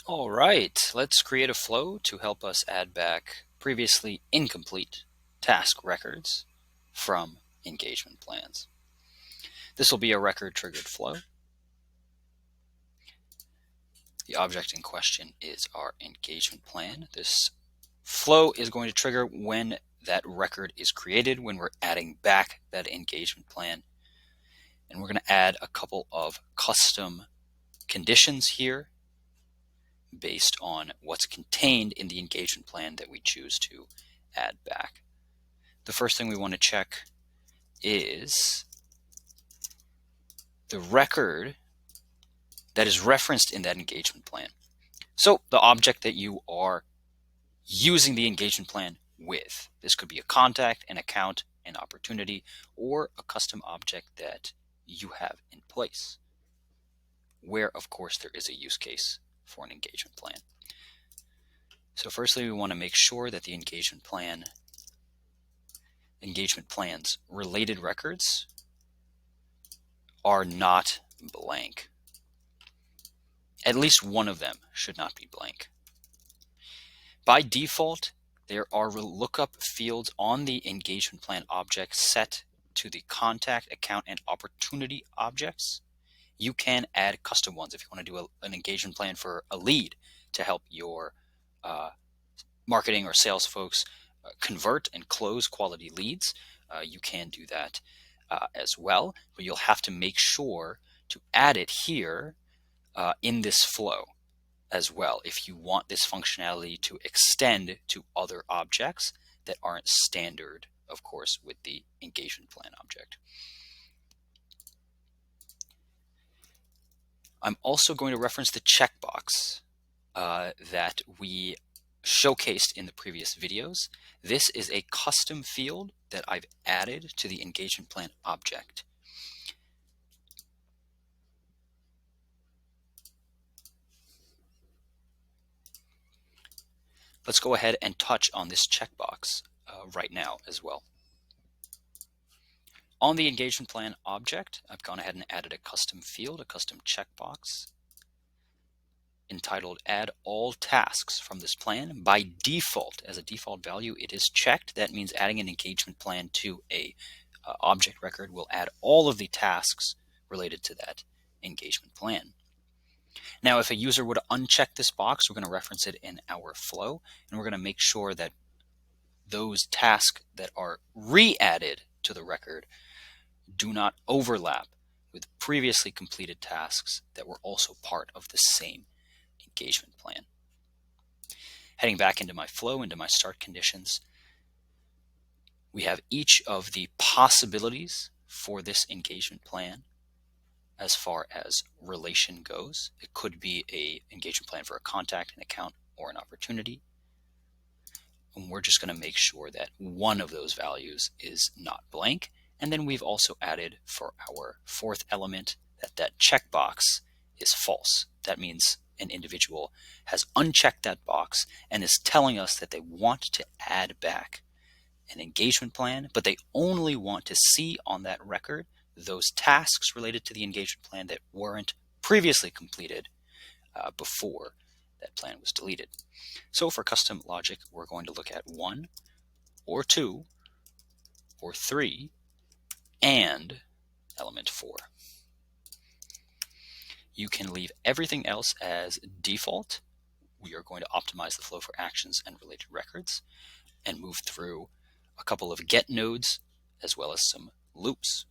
All right, let's create a flow to help us add back previously incomplete task records from engagement plans. This will be a record triggered flow. The object in question is our engagement plan. This flow is going to trigger when that record is created, when we're adding back that engagement plan. And we're going to add a couple of custom conditions here based on what's contained in the engagement plan that we choose to add back. The first thing we want to check is the record that is referenced in that engagement plan. So the object that you are using the engagement plan with. This could be a contact, an account, an opportunity, or a custom object that you have in place, where of course there is a use case for an engagement plan. So firstly, we want to make sure that the engagement plan's related records are not blank. At least one of them should not be blank. By default, there are lookup fields on the engagement plan object set to the contact, account, and opportunity objects. You can add custom ones if you want to do an engagement plan for a lead to help your marketing or sales folks convert and close quality leads. You can do that as well, but you'll have to make sure to add it here in this flow as well if you want this functionality to extend to other objects that aren't standard, of course, with the engagement plan object. I'm also going to reference the checkbox that we showcased in the previous videos. This is a custom field that I've added to the engagement plan object. Let's go ahead and touch on this checkbox right now as well. On the engagement plan object, I've gone ahead and added a custom field, a custom checkbox entitled Add All Tasks from this plan. By default, as a default value, it is checked. That means adding an engagement plan to a object record will add all of the tasks related to that engagement plan. Now, if a user would uncheck this box, we're going to reference it in our flow, and we're going to make sure that those tasks that are re-added to the record do not overlap with previously completed tasks that were also part of the same engagement plan. Heading back into my flow, into my start conditions, we have each of the possibilities for this engagement plan as far as relation goes. It could be an engagement plan for a contact, an account, or an opportunity. And we're just going to make sure that one of those values is not blank. And then we've also added for our fourth element that checkbox is false. That means an individual has unchecked that box and is telling us that they want to add back an engagement plan, but they only want to see on that record those tasks related to the engagement plan that weren't previously completed before that plan was deleted. So for custom logic, we're going to look at 1 or 2 or 3 and element 4. You can leave everything else as default. We are going to optimize the flow for actions and related records and move through a couple of get nodes as well as some loops.